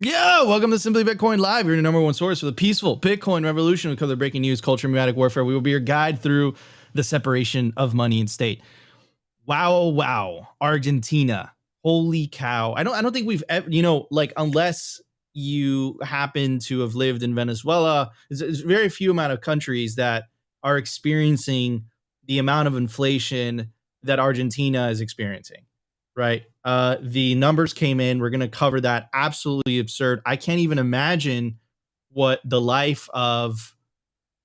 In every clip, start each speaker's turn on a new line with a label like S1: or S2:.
S1: Yo, welcome to Simply Bitcoin Live. You're your number one source for the peaceful Bitcoin revolution. We cover breaking news, culture, and pneumatic warfare. We will be your guide through the separation of money and state. Wow, Argentina. Holy cow. I don't think we've ever, unless you happen to have lived in Venezuela, there's very few amount of countries that are experiencing the amount of inflation that Argentina is experiencing. Right. The numbers came in. We're going to cover that. Absolutely absurd. I can't even imagine what the life of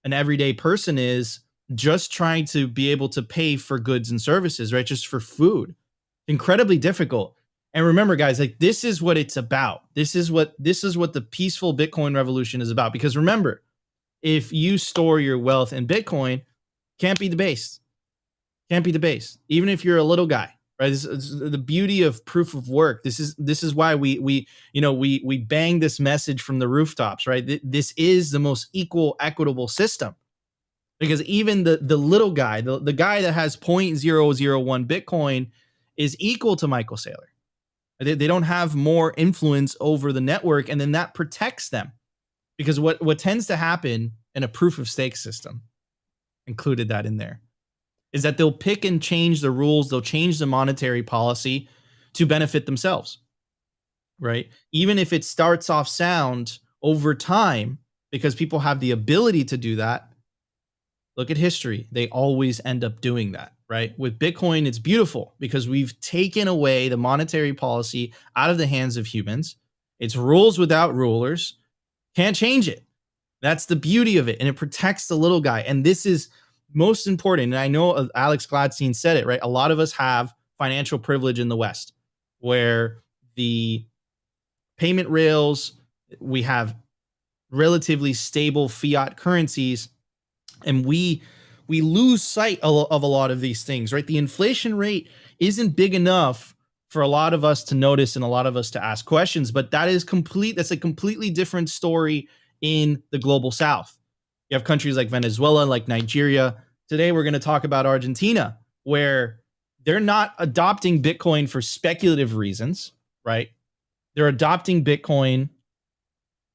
S1: an everyday person is just trying to be able to pay for goods and services, right? Just for food. Incredibly difficult. And remember, guys, like this is what it's about. This is what the peaceful Bitcoin revolution is about. Because remember, if you store your wealth in Bitcoin, can't be debased. Can't be debased. Even if you're a little guy. Right, this is the beauty of proof of work. This is why we bang this message from the rooftops. Right, this is the most equal, equitable system, because even the little guy, the guy that has 0.001 Bitcoin, is equal to Michael Saylor. They don't have more influence over the network, and then that protects them, because what tends to happen in a proof of stake system, included that in there, is that they'll pick and change the rules, they'll change the monetary policy to benefit themselves, right? Even if it starts off sound over time, because people have the ability to do that. Look at history. They always end up doing that, right? With Bitcoin, it's beautiful because we've taken away the monetary policy out of the hands of humans. It's rules without rulers. Can't change it. That's the beauty of it. And it protects the little guy. And this is most important, and I know Alex Gladstein said it, right? A lot of us have financial privilege in the West, where the payment rails, we have relatively stable fiat currencies, and we lose sight of a lot of these things, right? The inflation rate isn't big enough for a lot of us to notice and a lot of us to ask questions, but that's a completely different story in the global South. You have countries like Venezuela, like Nigeria. Today, we're going to talk about Argentina, where they're not adopting Bitcoin for speculative reasons, right? They're adopting Bitcoin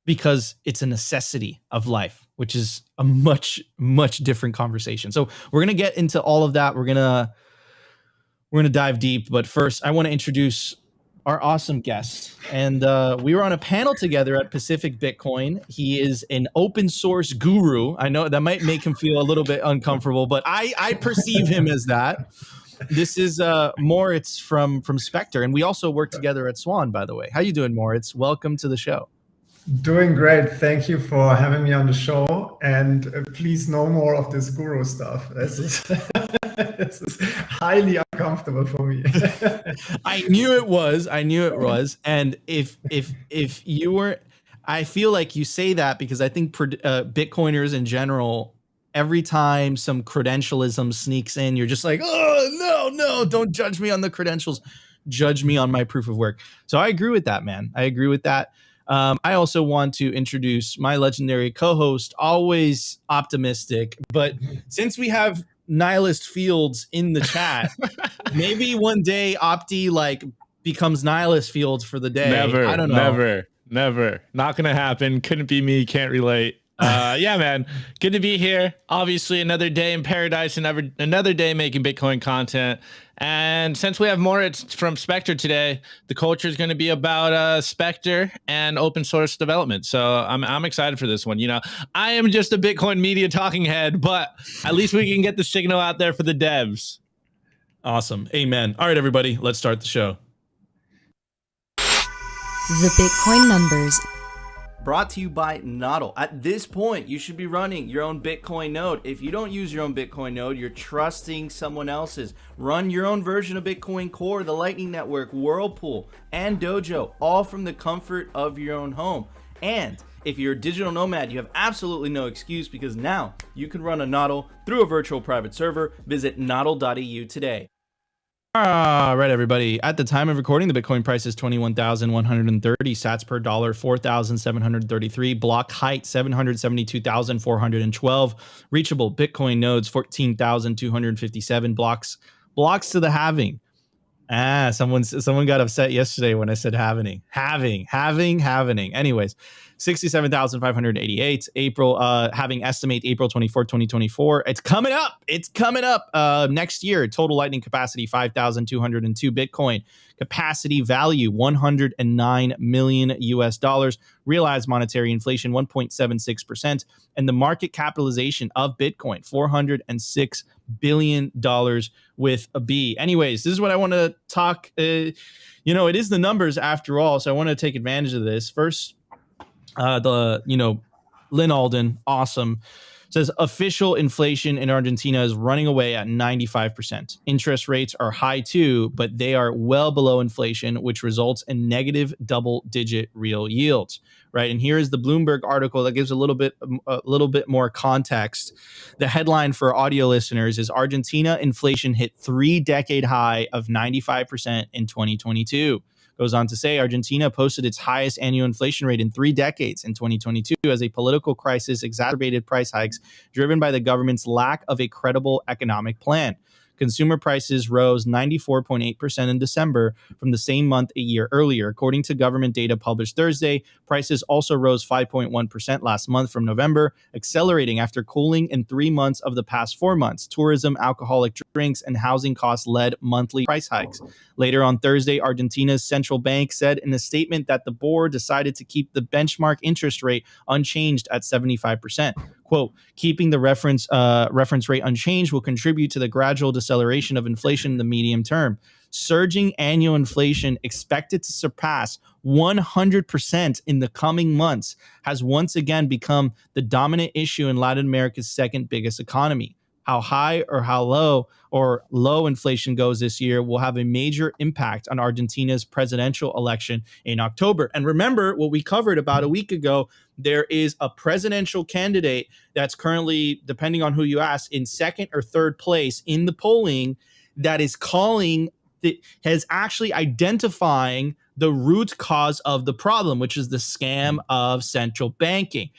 S1: because it's a necessity of life, which is a much, much different conversation. So we're going to get into all of that. We're going to dive deep. But first, I want to introduce our awesome guest. And we were on a panel together at Pacific Bitcoin. He is an open source guru. I know that might make him feel a little bit uncomfortable, but I perceive him as that. This is Moritz from Spectre. And we also work together at Swan, by the way. How you doing, Moritz? Welcome to the show.
S2: Doing great. Thank you for having me on the show. And please no more of this guru stuff. This is highly uncomfortable for me.
S1: I knew it was. And if you were, I feel like you say that because I think Bitcoiners in general, every time some credentialism sneaks in, you're just like, oh, no, don't judge me on the credentials. Judge me on my proof of work. So I agree with that, man. I agree with that. I also want to introduce my legendary co-host, always optimistic. But since we have Nihilist Fields in the chat, maybe one day Opti becomes Nihilist Fields for the day.
S3: Never.
S1: I don't know.
S3: Never. Not gonna happen. Couldn't be me. Can't relate. Yeah, man. Good to be here. Obviously, another day in paradise and another day making Bitcoin content. And since we have Moritz from Spectre today, the culture is going to be about Spectre and open source development. So I'm excited for this one. You know, I am just a Bitcoin media talking head, but at least we can get the signal out there for the devs.
S1: Awesome. Amen. All right, everybody, let's start the show.
S4: The Bitcoin numbers.
S1: Brought to you by NODL. At this point, you should be running your own Bitcoin node. If you don't use your own Bitcoin node, you're trusting someone else's. Run your own version of Bitcoin Core, the Lightning Network, Whirlpool, and Dojo, all from the comfort of your own home. And if you're a digital nomad, you have absolutely no excuse, because now you can run a NODL through a virtual private server. Visit nodl.eu today. All right, everybody. At the time of recording, the Bitcoin price is 21,130 sats per dollar, 4,733. Block height, 772,412. Reachable Bitcoin nodes, 14,257 blocks to the halving. Someone got upset yesterday when I said having. Anyways, 67,588. April, having estimate April 24, 2024. It's coming up. Next year. Total lightning capacity 5,202 Bitcoin. Capacity value $109 million US. Realized monetary inflation 1.76%, and the market capitalization of Bitcoin $406 billion with a B. Anyways, this is what I want to talk. It is the numbers after all, so I want to take advantage of this. First, Lynn Alden, awesome, says official inflation in Argentina is running away at 95%. Interest rates are high too, but they are well below inflation, which results in negative double-digit real yields. Right, and here is the Bloomberg article that gives a little bit more context. The headline for audio listeners is Argentina inflation hit 3-decade high of 95% in 2022. Goes on to say Argentina posted its highest annual inflation rate in 3 decades in 2022 as a political crisis exacerbated price hikes driven by the government's lack of a credible economic plan. Consumer prices rose 94.8% in December from the same month a year earlier. According to government data published Thursday, prices also rose 5.1% last month from November, accelerating after cooling in 3 months of the past 4 months. Tourism, alcoholic drinks, and housing costs led monthly price hikes. Later on Thursday, Argentina's central bank said in a statement that the board decided to keep the benchmark interest rate unchanged at 75%. Quote, keeping the reference rate unchanged will contribute to the gradual deceleration of inflation in the medium term. Surging annual inflation expected to surpass 100% in the coming months has once again become the dominant issue in Latin America's second biggest economy. How high or how low inflation goes this year will have a major impact on Argentina's presidential election in October. And remember what we covered about a week ago, there is a presidential candidate that's currently, depending on who you ask, in second or third place in the polling that is has actually identifying the root cause of the problem, which is the scam of central banking.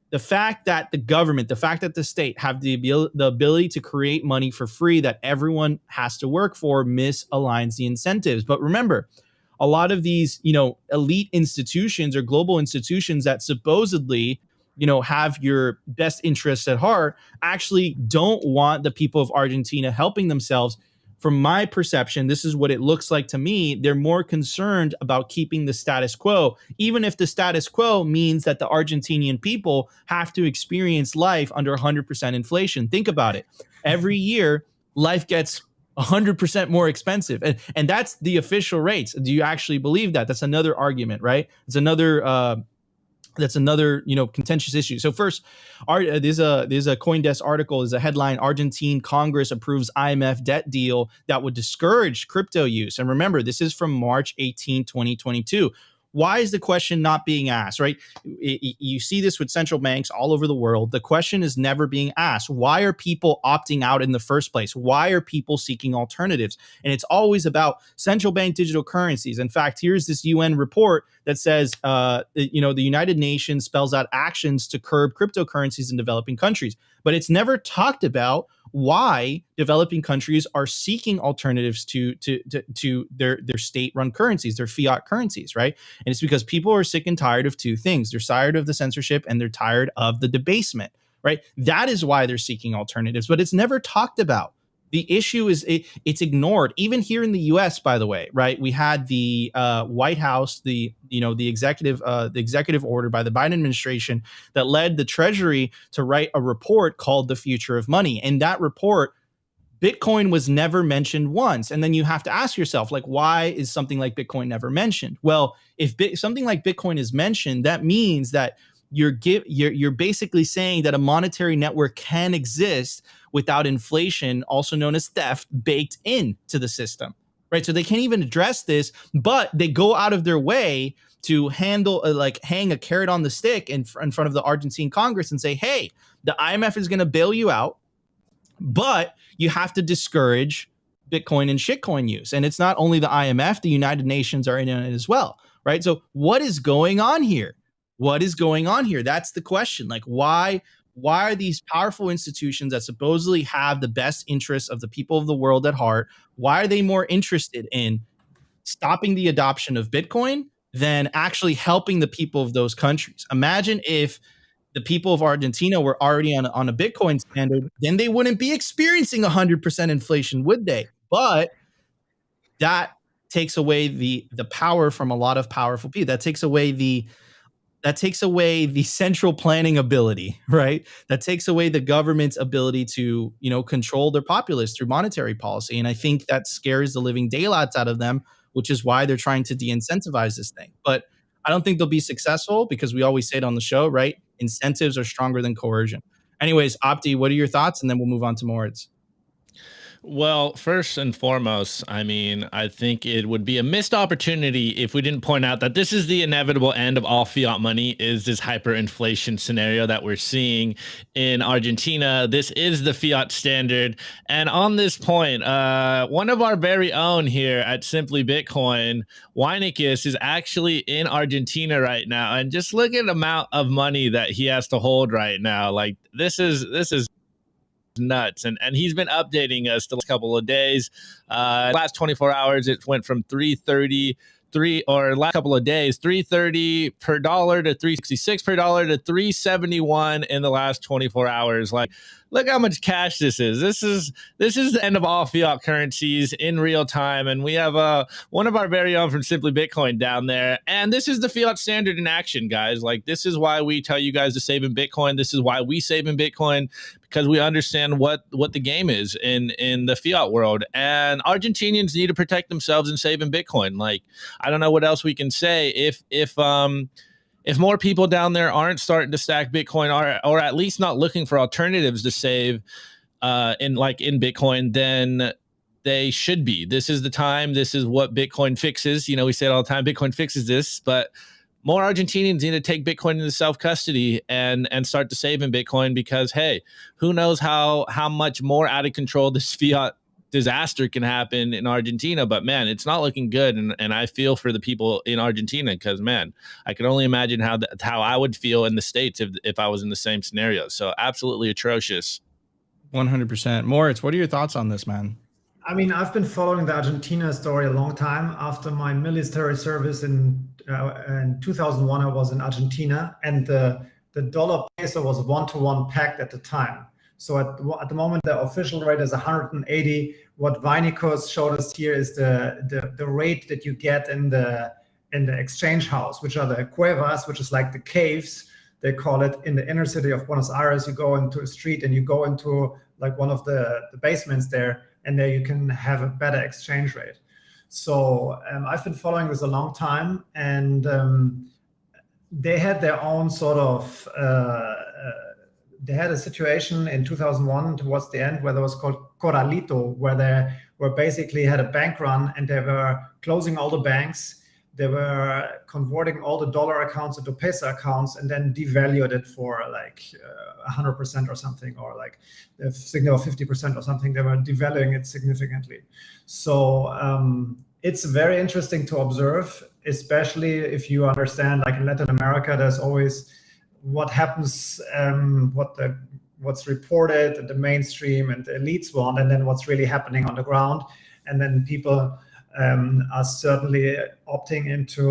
S1: The fact that the government, the fact that the state have the ability to create money for free that everyone has to work for misaligns the incentives. But remember, a lot of these, elite institutions or global institutions that supposedly, have your best interests at heart actually don't want the people of Argentina helping themselves. From my perception, this is what it looks like to me. They're more concerned about keeping the status quo, even if the status quo means that the Argentinian people have to experience life under 100% inflation. Think about it. Every year, life gets 100% more expensive. And that's the official rates. Do you actually believe that? That's another argument, right? It's another contentious issue. So first, there's a CoinDesk article. There's a headline: Argentine Congress approves IMF debt deal that would discourage crypto use. And remember, this is from March 18, 2022. Why is the question not being asked, right? You see this with central banks all over the world. The question is never being asked. Why are people opting out in the first place? Why are people seeking alternatives? And it's always about central bank digital currencies. In fact, here's this UN report that says, the United Nations spells out actions to curb cryptocurrencies in developing countries. But it's never talked about why developing countries are seeking alternatives to their state-run currencies, their fiat currencies, right? And it's because people are sick and tired of two things. They're tired of the censorship and they're tired of the debasement, right? That is why they're seeking alternatives, but it's never talked about. The issue is it's ignored. Even here in the U.S., by the way, right? We had the White House, the executive order by the Biden administration that led the Treasury to write a report called "The Future of Money." In that report, Bitcoin was never mentioned once. And then you have to ask yourself, why is something like Bitcoin never mentioned? Well, if something like Bitcoin is mentioned, that means that you're basically saying that a monetary network can exist without inflation, also known as theft, baked into the system, right? So they can't even address this, but they go out of their way to handle, hang a carrot on the stick in front of the Argentine Congress and say, hey, the IMF is going to bail you out, but you have to discourage Bitcoin and shitcoin use. And it's not only the IMF, the United Nations are in it as well, right? So what is going on here? What is going on here? That's the question. Why why are these powerful institutions that supposedly have the best interests of the people of the world at heart, why are they more interested in stopping the adoption of Bitcoin than actually helping the people of those countries? Imagine if the people of Argentina were already on a Bitcoin standard, then they wouldn't be experiencing 100% inflation, would they? But that takes away the power from a lot of powerful people. That takes away the central planning ability, right? That takes away the government's ability to, control their populace through monetary policy. And I think that scares the living daylights out of them, which is why they're trying to de-incentivize this thing. But I don't think they'll be successful because we always say it on the show, right? Incentives are stronger than coercion. Anyways, Opti, what are your thoughts? And then we'll move on to Moritz.
S3: Well, first and foremost, I mean, I think it would be a missed opportunity if we didn't point out that this is the inevitable end of all fiat money, is this hyperinflation scenario that we're seeing in Argentina. This is the fiat standard. And on this point, one of our very own here at Simply Bitcoin, Weinicus, is actually in Argentina right now. And just look at the amount of money that he has to hold right now. Like, this is nuts, and he's been updating us the last couple of days. Last 24 hours it went from 333, or last couple of days, 330 per dollar to 366 per dollar to 371 in the last 24 hours. Like, look how much cash this is. This is the end of all fiat currencies in real time. And we have one of our very own from Simply Bitcoin down there. And this is the fiat standard in action, guys. Like, this is why we tell you guys to save in Bitcoin. This is why we save in Bitcoin, because we understand what the game is in the fiat world. And Argentinians need to protect themselves and save in Bitcoin. Like, I don't know what else we can say. If more people down there aren't starting to stack Bitcoin, or at least not looking for alternatives to save in Bitcoin, then they should be. This is the time. This is what Bitcoin fixes. We say it all the time, Bitcoin fixes this, but more Argentinians need to take Bitcoin into self-custody and start to save in Bitcoin, because, hey, who knows how much more out of control this fiat disaster can happen in Argentina. But man, it's not looking good, and I feel for the people in Argentina, because man, I can only imagine how I would feel in the States if I was in the same scenario. So absolutely atrocious.
S1: 100%. Moritz, what are your thoughts on this, man?
S2: I mean, I've been following the Argentina story a long time. After my military service in 2001, I was in Argentina, and the dollar peso was 1-to-1 pegged at the time. So at the moment, the official rate is 180. What Weinicus showed us here is the rate that you get in the exchange house, which are the cuevas, which is like the caves, they call it, in the inner city of Buenos Aires. You go into a street and you go into like one of the basements there, and there you can have a better exchange rate. So I've been following this a long time, and they had their own sort of they had a situation in 2001 towards the end where there was called Corralito, where they were basically had a bank run, and they were closing all the banks. They were converting all the dollar accounts into peso accounts, and then devalued it for like 100% or something, or like 50% or something. They were devaluing it significantly. So it's very interesting to observe, especially if you understand, like in Latin America, there's always what happens, what's reported in the mainstream and the elites want, and then what's really happening on the ground. And then people are certainly opting into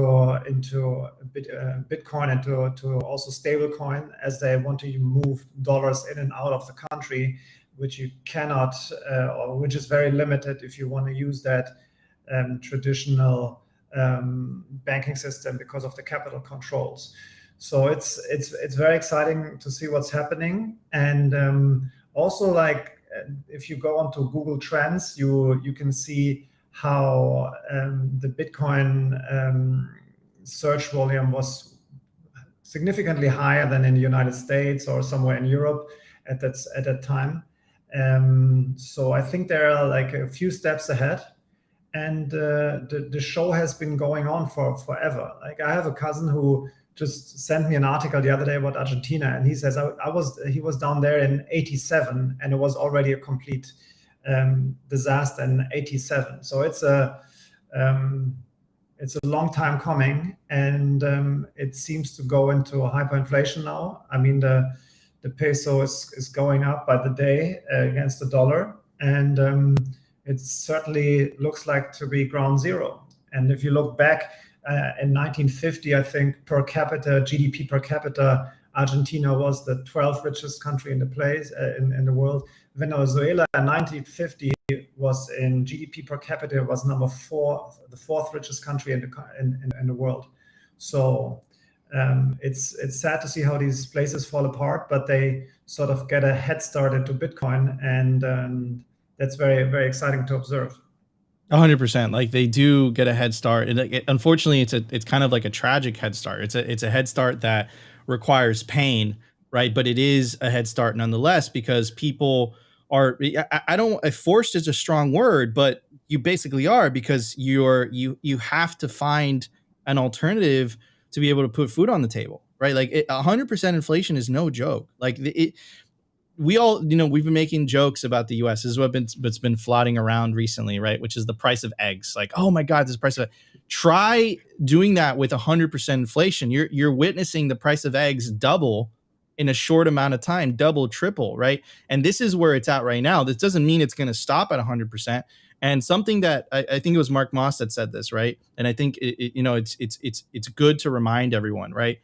S2: Bitcoin and to also stablecoin, as they want to move dollars in and out of the country, which you cannot, or which is very limited if you want to use that traditional banking system because of the capital controls. So it's very exciting to see what's happening. And also, like, if you go onto Google Trends, you can see how the Bitcoin search volume was significantly higher than in the United States or somewhere in Europe at that time. So I think there are like a few steps ahead, and the show has been going on for forever. Like, I have a cousin who just sent me an article the other day about Argentina, and he says he was down there in '87, and it was already a complete disaster in '87. So it's a long time coming, and it seems to go into hyperinflation now. I mean, the the peso is going up by the day against the dollar, and it certainly looks like to be ground zero. And if you look back in 1950, I think per capita, GDP per capita, Argentina was the 12th richest country in the place in the world. Venezuela in 1950 was in GDP per capita was number 4, the 4th richest country in the world. So it's sad to see how these places fall apart, but they sort of get a head start into Bitcoin, and that's very, very exciting to observe.
S1: 100%. Like they do get a head start, and unfortunately, it's kind of like a tragic head start. It's a head start that requires pain, right? But it is a head start nonetheless, because people are. I don't. Forced is a strong word, but you basically are, because you have to find an alternative to be able to put food on the table, right? Like 100% inflation is no joke. Like we all, we've been making jokes about the US. This is what's been floating around recently, right? Which is the price of eggs. Like, oh my God, this price of try doing that with 100% inflation. You're witnessing the price of eggs double in a short amount of time, double, triple, right? And this is where it's at right now. This doesn't mean it's going to stop at 100%. And something that I think it was Mark Moss that said this, right? And I think it's good to remind everyone, right?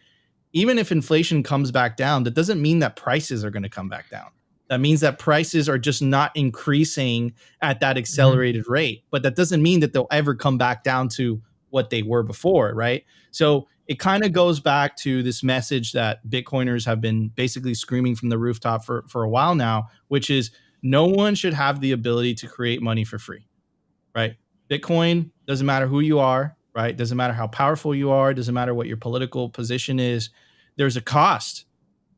S1: Even if inflation comes back down, that doesn't mean that prices are going to come back down. That means that prices are just not increasing at that accelerated rate. But that doesn't mean that they'll ever come back down to what they were before, right? So it kind of goes back to this message that Bitcoiners have been basically screaming from the rooftop for a while now, which is no one should have the ability to create money for free, right? Bitcoin, doesn't matter who you are, right? Doesn't matter how powerful you are. Doesn't matter what your political position is. There's a cost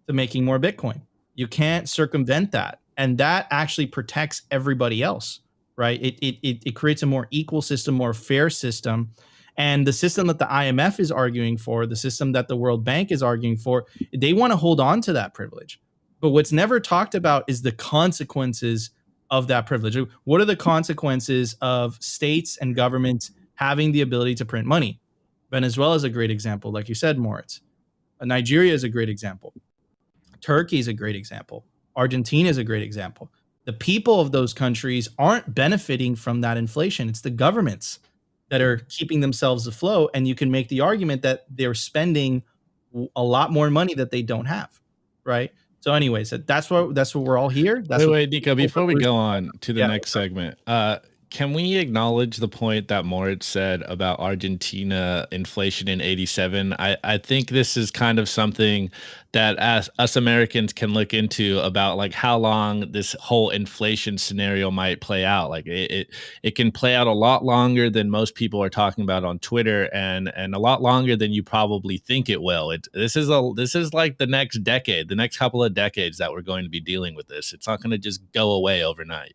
S1: to making more Bitcoin. You can't circumvent that. And that actually protects everybody else, right? It creates a more equal system, more fair system. And the system that the IMF is arguing for, the system that the World Bank is arguing for, they want to hold on to that privilege. But what's never talked about is the consequences of that privilege. What are the consequences of states and governments having the ability to print money? Venezuela is a great example, like you said, Moritz. Nigeria is a great example. Turkey is a great example. Argentina is a great example. The people of those countries aren't benefiting from that inflation. It's the governments that are keeping themselves afloat. And you can make the argument that they're spending a lot more money that they don't have, right? So anyways, that's what we're all here.
S3: Wait, Nico, before we go on to the next segment, can we acknowledge the point that Moritz said about Argentina inflation in 87? I think this is kind of something that as us Americans can look into about like how long this whole inflation scenario might play out. Like it can play out a lot longer than most people are talking about on Twitter, and a lot longer than you probably think it will. This is like the next decade, the next couple of decades that we're going to be dealing with this. It's not going to just go away overnight.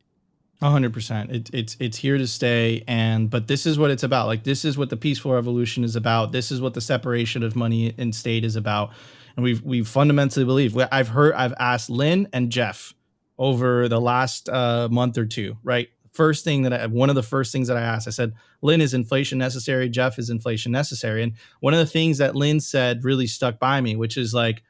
S1: 100%. It's here to stay, but this is what it's about. Like this is what the peaceful revolution is about. This is what the separation of money and state is about. And we fundamentally believe. I've asked Lynn and Jeff over the last month or two. Right, one of the first things that I asked, I said, Lynn, is inflation necessary? Jeff, is inflation necessary? And one of the things that Lynn said really stuck by me, which is like,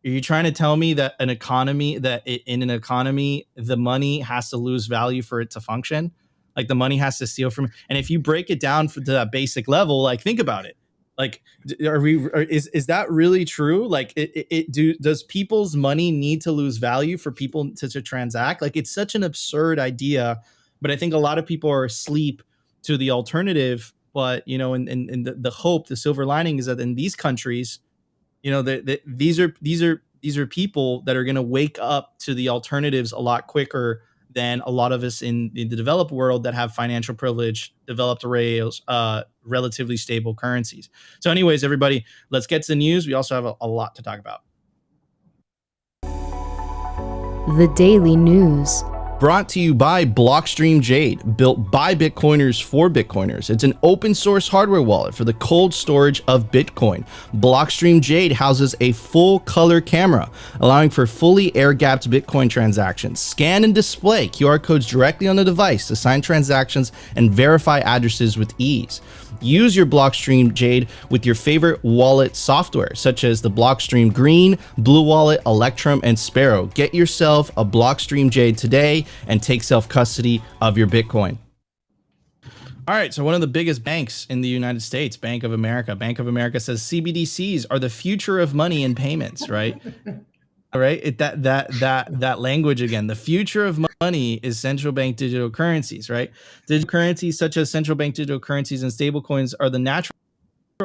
S1: are you trying to tell me that in an economy, the money has to lose value for it to function? Like the money has to steal from, and if you break it down to that basic level, like think about it. Like, is that really true? Like does people's money need to lose value for people to transact? Like it's such an absurd idea, but I think a lot of people are asleep to the alternative. But, and the hope, the silver lining is that in these countries, these are people that are going to wake up to the alternatives a lot quicker than a lot of us in the developed world that have financial privilege, developed rails, relatively stable currencies. So anyways, everybody, let's get to the news. We also have a lot to talk about.
S4: The Daily News.
S1: Brought to you by Blockstream Jade, built by Bitcoiners for Bitcoiners. It's an open source hardware wallet for the cold storage of Bitcoin. Blockstream Jade houses a full color camera, allowing for fully air-gapped Bitcoin transactions. Scan and display QR codes directly on the device to sign transactions and verify addresses with ease. Use your Blockstream Jade with your favorite wallet software, such as the Blockstream Green, Blue Wallet, Electrum, and Sparrow. Get yourself a Blockstream Jade today and take self-custody of your Bitcoin. All right, so one of the biggest banks in the United States, Bank of America. Bank of America says CBDCs are the future of money and payments, right? All right, that language again. The future of money is central bank digital currencies, right? Digital currencies such as central bank digital currencies and stablecoins are the natural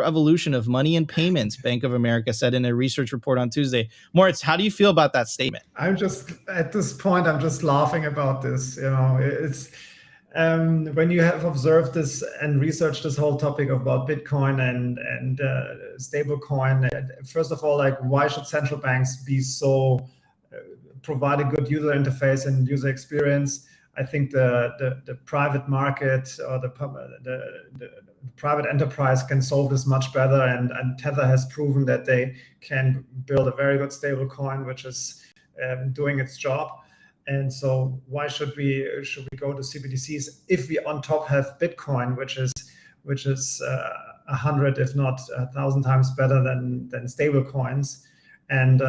S1: evolution of money and payments, Bank of America said in a research report on Tuesday. Moritz, how do you feel about that statement?
S2: I'm just, at this point, I'm just laughing about this. You know, it's when you have observed this and researched this whole topic about Bitcoin and stablecoin. First of all, like, why should central banks be so provide a good user interface and user experience? I think the private market or the private enterprise can solve this much better, and Tether has proven that they can build a very good stable coin which is doing its job. And so why should we go to CBDCs if we on top have Bitcoin, which is 100 if not 1,000 times better than stable coins? And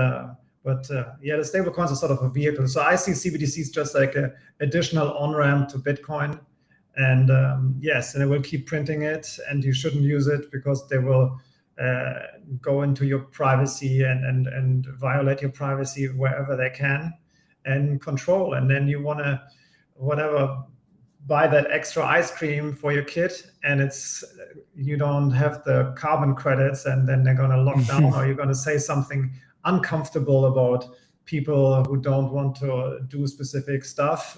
S2: yeah, the stable coins are sort of a vehicle. So I see CBDCs just like an additional on-ramp to Bitcoin. And yes, and they will keep printing it, and you shouldn't use it because they will go into your privacy and violate your privacy wherever they can and control. And then you want to, whatever, buy that extra ice cream for your kid, and it's, you don't have the carbon credits, and then they're going to lock down, or you're going to say something uncomfortable about people who don't want to do specific stuff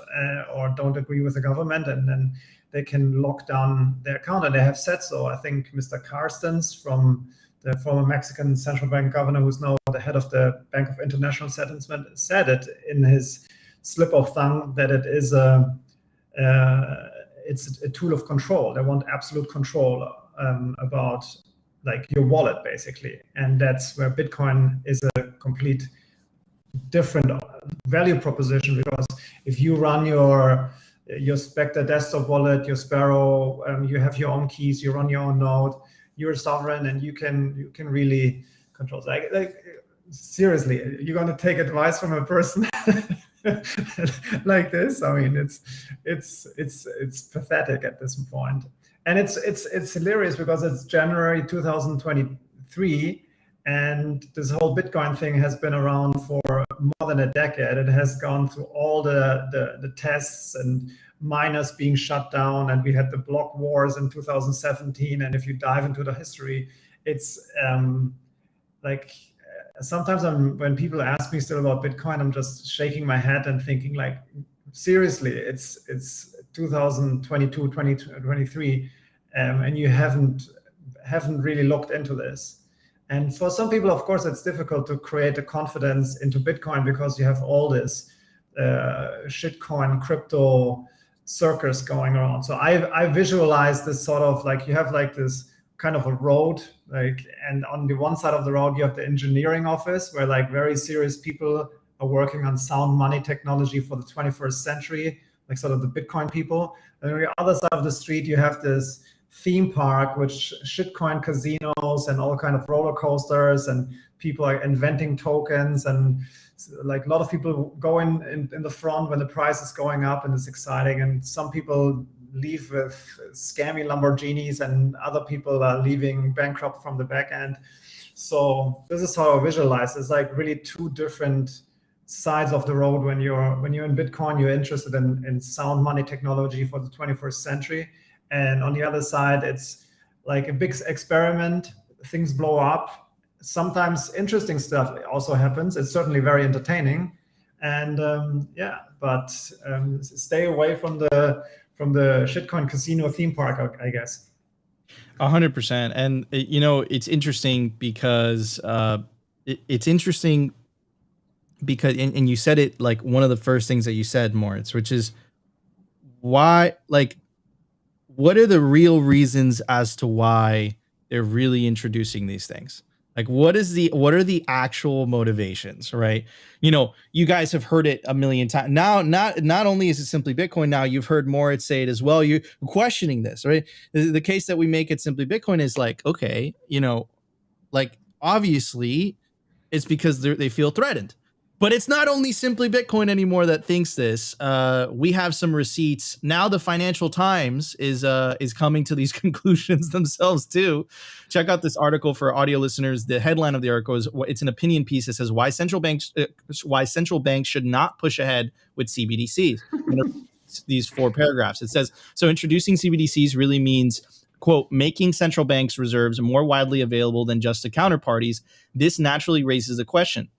S2: or don't agree with the government, and then they can lock down their account. And they have said so. I think Mr. Carstens, from the former Mexican central bank governor, who's now the head of the Bank of International Settlement, said it in his slip of tongue that it is it's a tool of control. They want absolute control about like your wallet, basically. And that's where Bitcoin is a complete different value proposition, because if you run your Spectre desktop wallet, your Sparrow, you have your own keys, you run your own node, you're sovereign, and you can really control. Like seriously, you're going to take advice from a person like this? I mean, it's pathetic at this point. And it's hilarious because it's January 2023, and this whole Bitcoin thing has been around for more than a decade. It has gone through all the tests and miners being shut down, and we had the block wars in 2017. And if you dive into the history, it's like sometimes when people ask me still about Bitcoin, I'm just shaking my head and thinking, like, seriously, it's 2022, 2023, and you haven't really looked into this. And for some people, of course, it's difficult to create a confidence into Bitcoin because you have all this shitcoin crypto circus going around. So I visualize this sort of like, you have like this kind of a road, like, and on the one side of the road you have the engineering office where like very serious people are working on sound money technology for the 21st century, like sort of the Bitcoin people. And on the other side of the street you have this theme park, which shitcoin casinos and all kind of roller coasters, and people are inventing tokens, and like a lot of people go in the front when the price is going up and it's exciting, and some people leave with scammy Lamborghinis and other people are leaving bankrupt from the back end. So this is how I visualize. It's like really two different sides of the road. When you're in Bitcoin, you're interested in sound money technology for the 21st century. And on the other side, it's like a big experiment. Things blow up. Sometimes interesting stuff also happens. It's certainly very entertaining. And yeah, but stay away from the shitcoin casino theme park, I guess.
S1: 100%. And you know, it's interesting because it's interesting because and you said it like one of the first things that you said, Moritz, which is why, like, what are the real reasons as to why they're really introducing these things? Like, what are the actual motivations, right? You know, you guys have heard it a million times now. Not only is it Simply Bitcoin, now you've heard Moritz say it as well. You're questioning this, right? The case that we make at Simply Bitcoin is like, okay, you know, like obviously it's because they feel threatened. But it's not only Simply Bitcoin anymore that thinks this. We have some receipts now. The Financial Times is coming to these conclusions themselves too. Check out this article for audio listeners. The headline of the article is it's an opinion piece that says why central banks should not push ahead with CBDCs. These 4 paragraphs. It says, so introducing CBDCs really means, quote, making central banks reserves more widely available than just to counterparties. This naturally raises the question,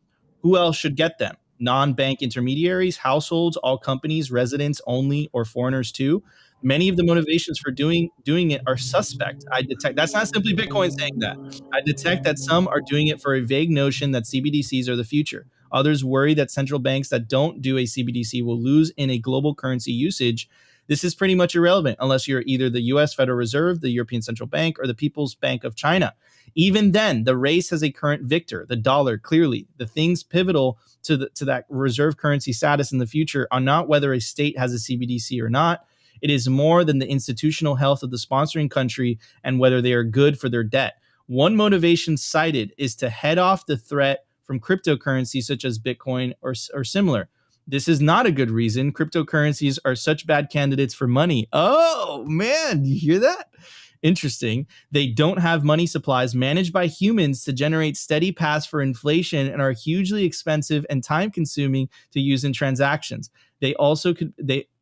S1: who else should get them? Non-bank intermediaries, households, all companies, residents only, or foreigners too? Many of the motivations for doing it are suspect. I detect that's not Simply Bitcoin saying that. I detect that some are doing it for a vague notion that CBDCs are the future. Others worry that central banks that don't do a CBDC will lose in a global currency usage. This is pretty much irrelevant unless you're either the US Federal Reserve, the European Central Bank, or the People's Bank of China. Even then, the race has a current victor, the dollar. Clearly, the things pivotal to that reserve currency status in the future are not whether a state has a CBDC or not. It is more than the institutional health of the sponsoring country and whether they are good for their debt. One motivation cited is to head off the threat from cryptocurrencies such as Bitcoin or similar. This is not a good reason. Cryptocurrencies are such bad candidates for money. Oh, man, you hear that? Interesting. They don't have money supplies managed by humans to generate steady paths for inflation and are hugely expensive and time consuming to use in transactions. They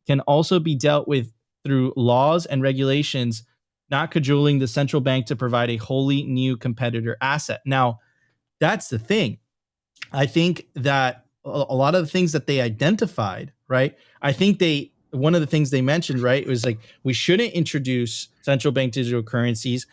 S1: can also be dealt with through laws and regulations, not cajoling the central bank to provide a wholly new competitor asset. Now, that's the thing. I think that a lot of the things that they identified, right? I think one of the things they mentioned, right, was like, we shouldn't introduce central bank digital currencies.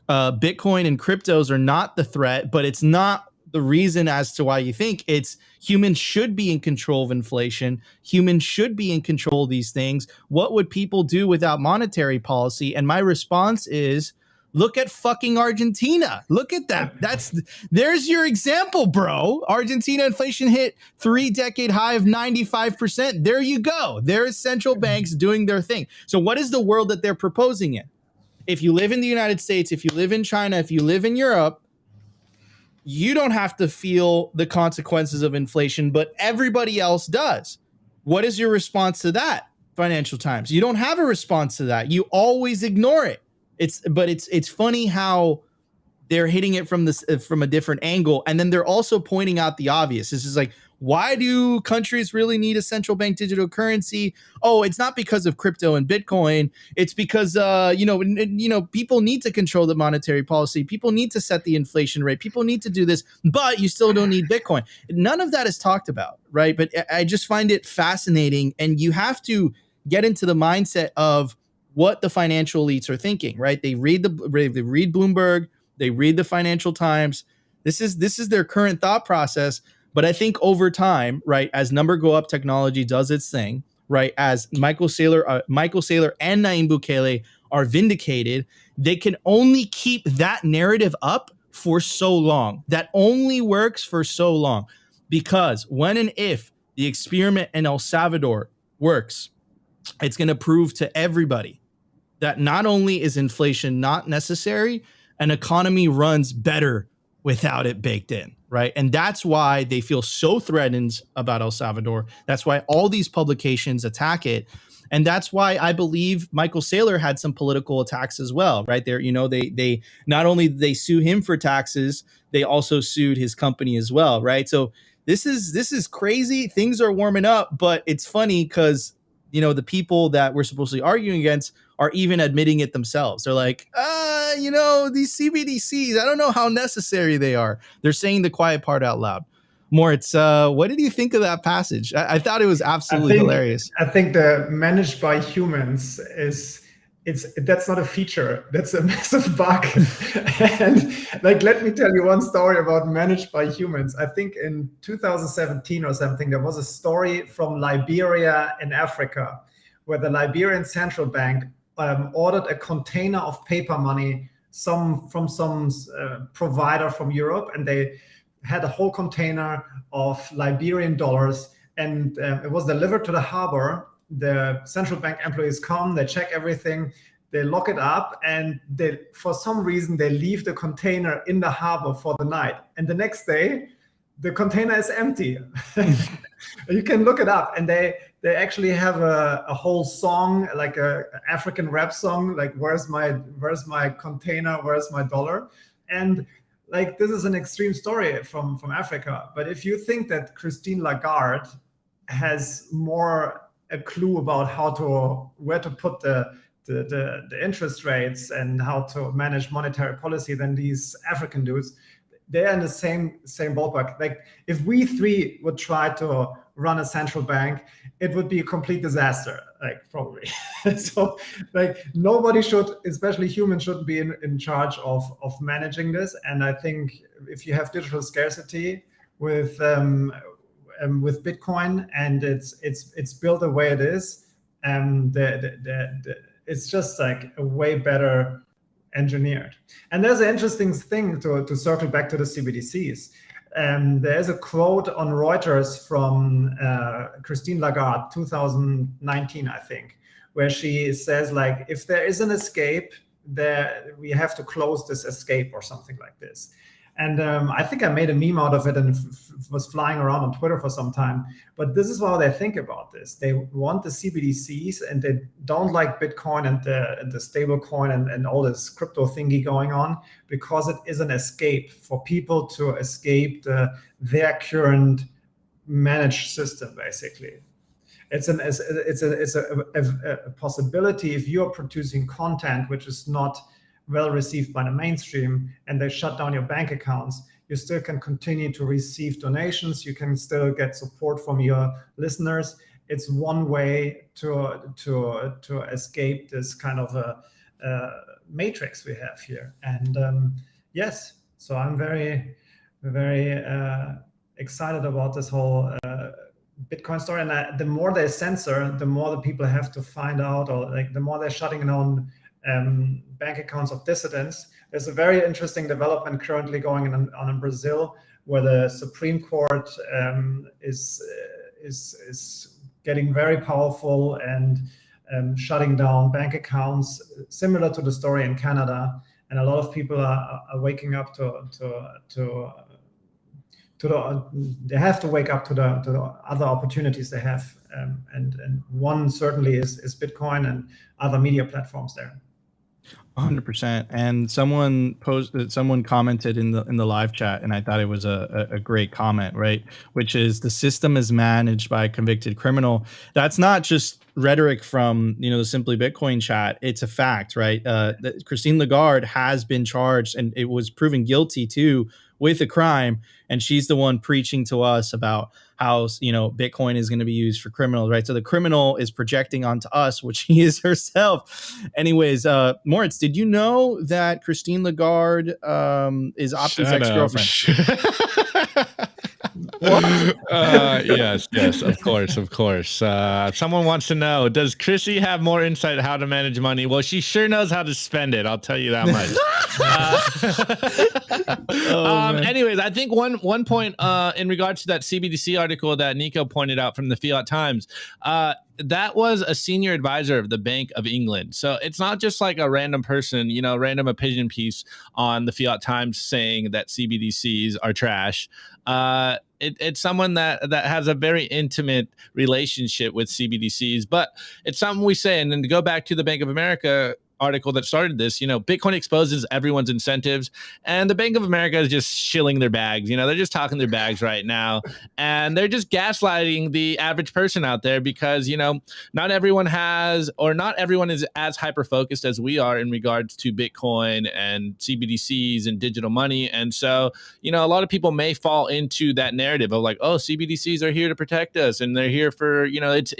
S1: Bitcoin and cryptos are not the threat, but it's not the reason as to why you think it's humans should be in control of inflation. Humans should be in control of these things. What would people do without monetary policy? And my response is, look at fucking Argentina. Look at that. There's your example, bro. Argentina inflation hit 3-decade high of 95%. There you go. There's central banks doing their thing. So what is the world that they're proposing in? If you live in the United States, if you live in China, if you live in Europe, you don't have to feel the consequences of inflation, but everybody else does. What is your response to that, Financial Times? You don't have a response to that. You always ignore it. It's funny how they're hitting it from a different angle, and then they're also pointing out the obvious. This is like, why do countries really need a central bank digital currency? Oh, it's not because of crypto and Bitcoin. It's because people need to control the monetary policy. People need to set the inflation rate. People need to do this, but you still don't need Bitcoin. None of that is talked about, right? But I just find it fascinating, and you have to get into the mindset of what the financial elites are thinking, right? They read Bloomberg, they read the Financial Times. This is their current thought process. But I think over time, right, as number go up technology does its thing, right, as Michael Saylor and Nayib Bukele are vindicated, they can only keep that narrative up for so long. That only works for so long, because when and if the experiment in El Salvador works, it's going to prove to everybody that not only is inflation not necessary, an economy runs better without it baked in, right? And that's why they feel so threatened about El Salvador. That's why all these publications attack it. And that's why I believe Michael Saylor had some political attacks as well, right? There, they not only did they sue him for taxes, they also sued his company as well, right? So this is crazy. Things are warming up, but it's funny because the people that we're supposed to be arguing against are even admitting it themselves. They're like, these CBDCs, I don't know how necessary they are. They're saying the quiet part out loud. Moritz, what did you think of that passage? I thought it was absolutely hilarious.
S2: I think the managed by humans is that's not a feature. That's a massive bug. And like, let me tell you one story about managed by humans. I think in 2017 or something, there was a story from Liberia in Africa, where the Liberian central bank ordered a container of paper money from some provider from Europe, and they had a whole container of Liberian dollars, and it was delivered to the harbor. The central bank employees come, they check everything, they lock it up, and they, for some reason, they leave the container in the harbor for the night. And the next day, the container is empty. You can look it up, and they actually have a whole song, like a African rap song, like where's my container, where's my dollar? And like, this is an extreme story from Africa. But if you think that Christine Lagarde has more a clue about where to put the interest rates and how to manage monetary policy than these African dudes, they're in the same ballpark. Like, if we three would try to run a central bank, it would be a complete disaster, like, probably. So like, nobody should, especially humans, shouldn't be in charge of managing this. And I think if you have digital scarcity with Bitcoin, and it's built the way it is, and it's just like a way better engineered. And there's an interesting thing to circle back to the CBDCs. There's a quote on Reuters from Christine Lagarde, 2019, I think, where she says, like, if there is an escape, we have to close this escape, or something like this. And I think I made a meme out of it and was flying around on Twitter for some time. But this is how they think about this. They want the CBDCs, and they don't like Bitcoin and the stable coin and all this crypto thingy going on, because it is an escape for people to escape their current managed system, basically. It's a possibility if you're producing content which is not well received by the mainstream, and they shut down your bank accounts, you still can continue to receive donations. You can still get support from your listeners. It's one way to escape this kind of a matrix we have here. And yes, so I'm very, very excited about this whole Bitcoin story. And the more they censor, the more the people have to find out, or like the more they're shutting down bank accounts of dissidents. There's a very interesting development currently going on in Brazil, where the Supreme Court is getting very powerful and shutting down bank accounts, similar to the story in Canada. And a lot of people are waking up they have to wake up to the other opportunities they have, and one certainly is Bitcoin and other media platforms there.
S1: 100%. And someone commented in the live chat, and I thought it was a great comment, right? Which is, the system is managed by a convicted criminal. That's not just rhetoric from the Simply Bitcoin chat. It's a fact, right? Christine Lagarde has been charged, and it was proven guilty too, with a crime, and she's the one preaching to us about how Bitcoin is going to be used for criminals, right? So the criminal is projecting onto us, which she is herself. Anyways, Moritz, did you know that Christine Lagarde is Opti's ex-girlfriend?
S3: Yes, of course. Someone wants to know, does Chrissy have more insight how to manage money? Well, she sure knows how to spend it, I'll tell you that much. Anyways, I think one point in regards to that CBDC article that Nico pointed out from the Fiat Times, that was a senior advisor of the Bank of England. So it's not just like a random person, random opinion piece on the Fiat Times saying that CBDCs are trash. It's someone that has a very intimate relationship with CBDCs, but it's something we say. And then to go back to the Bank of America article that started this, Bitcoin exposes everyone's incentives, and the Bank of America is just shilling their bags. They're just talking their bags right now, and they're just gaslighting the average person out there, because not everyone is as hyper focused as we are in regards to Bitcoin and CBDCs and digital money. And so a lot of people may fall into that narrative of like, oh, CBDCs are here to protect us, and they're here for it's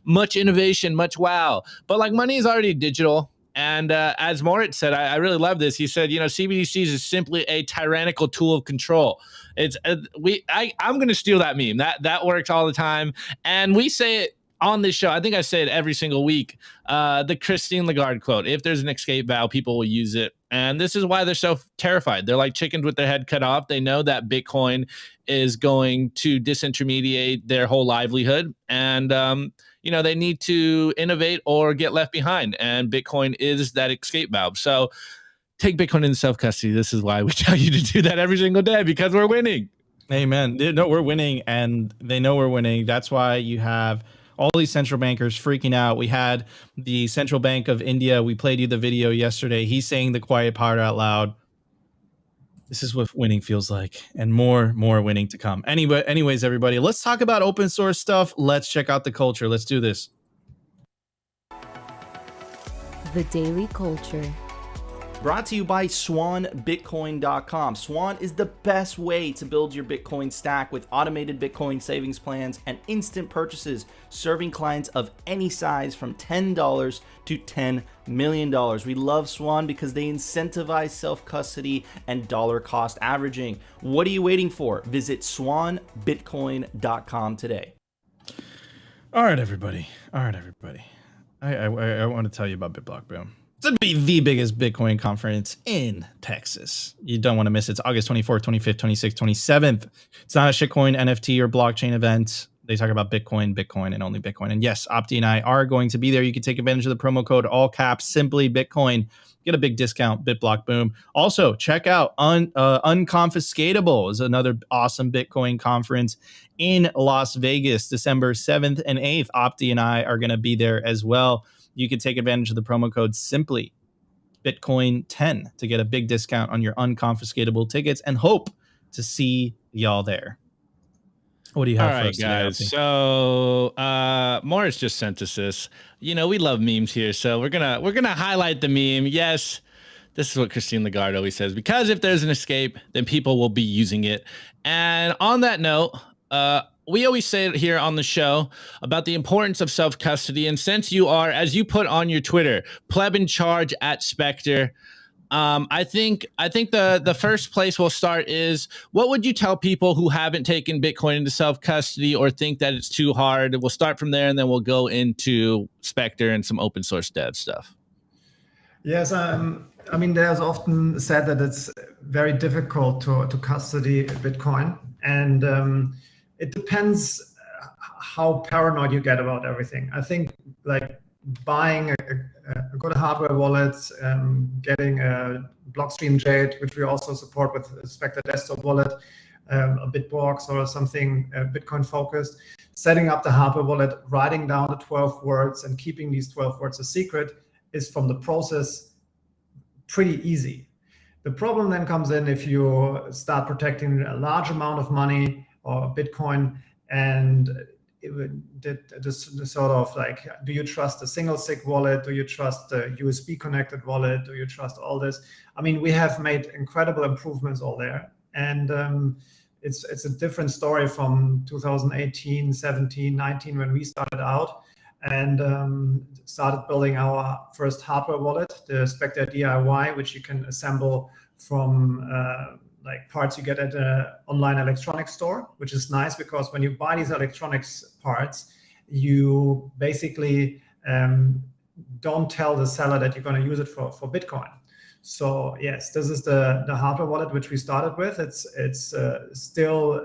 S3: much innovation, much wow, but like, money is already digital. And as Moritz said, I really love this. He said, CBDCs is simply a tyrannical tool of control. It's I'm going to steal that meme. That works all the time, and we say it on this show. I think I say it every single week. The Christine Lagarde quote: "If there's an escape valve, people will use it." And this is why they're so terrified. They're like chickens with their head cut off. They know that Bitcoin is going to disintermediate their whole livelihood, and they need to innovate or get left behind. And Bitcoin is that escape valve. So take Bitcoin into self-custody. This is why we tell you to do that every single day, because we're winning.
S1: Amen. No, we're winning, and they know we're winning. That's why you have all these central bankers freaking out. We had the Central Bank of India. We played you the video yesterday. He's saying the quiet part out loud. This is what winning feels like, and more winning to come. Anyways, everybody, let's talk about open source stuff. Let's check out the culture. Let's do this.
S4: The Daily Culture.
S1: Brought to you by SwanBitcoin.com. Swan is the best way to build your Bitcoin stack with automated Bitcoin savings plans and instant purchases, serving clients of any size from $10 to $10 million. We love Swan because they incentivize self-custody and dollar cost averaging. What are you waiting for? Visit SwanBitcoin.com today. All right, everybody. I want to tell you about BitBlock. It's going to be the biggest Bitcoin conference in Texas. You don't want to miss it. It's August 24th, 25th, 26th, 27th. It's not a shitcoin, NFT, or blockchain event. They talk about Bitcoin, and only Bitcoin. And yes, Opti and I are going to be there. You can take advantage of the promo code, all caps, simply Bitcoin. Get a big discount, BitBlock, boom. Also, check out Unconfiscatable is another awesome Bitcoin conference in Las Vegas, December 7th and 8th. Opti and I are going to be there as well. You can take advantage of the promo code simply Bitcoin10 to get a big discount on your unconfiscatable tickets, and hope to see y'all there. What do you have for us today,
S3: guys? So Morris just sent us this. We love memes here, so we're gonna highlight the meme. Yes, this is what Christine Lagarde always says, because if there's an escape, then people will be using it. And on that note, we always say it here on the show about the importance of self-custody. And since you are, as you put on your Twitter, pleb in charge at Spectre, I think the first place we'll start is, what would you tell people who haven't taken Bitcoin into self-custody or think that it's too hard? We'll start from there, and then we'll go into Spectre and some open source dev stuff.
S2: Yes, there's often said that it's very difficult to custody Bitcoin, and it depends how paranoid you get about everything. I think like buying a good hardware wallet, getting a Blockstream Jade, which we also support with Spectre Desktop Wallet, a Bitbox or something Bitcoin focused, setting up the hardware wallet, writing down the 12 words and keeping these 12 words a secret is, from the process, pretty easy. The problem then comes in if you start protecting a large amount of money or Bitcoin, and this sort of like, do you trust a single sig wallet? Do you trust a USB connected wallet? Do you trust all this? We have made incredible improvements all there, and it's a different story from 2018, 17, 19 when we started out and started building our first hardware wallet, the Spectre DIY, which you can assemble from like parts you get at an online electronics store, which is nice because when you buy these electronics parts, you basically don't tell the seller that you're going to use it for Bitcoin. So yes, this is the hardware wallet which we started with. It's still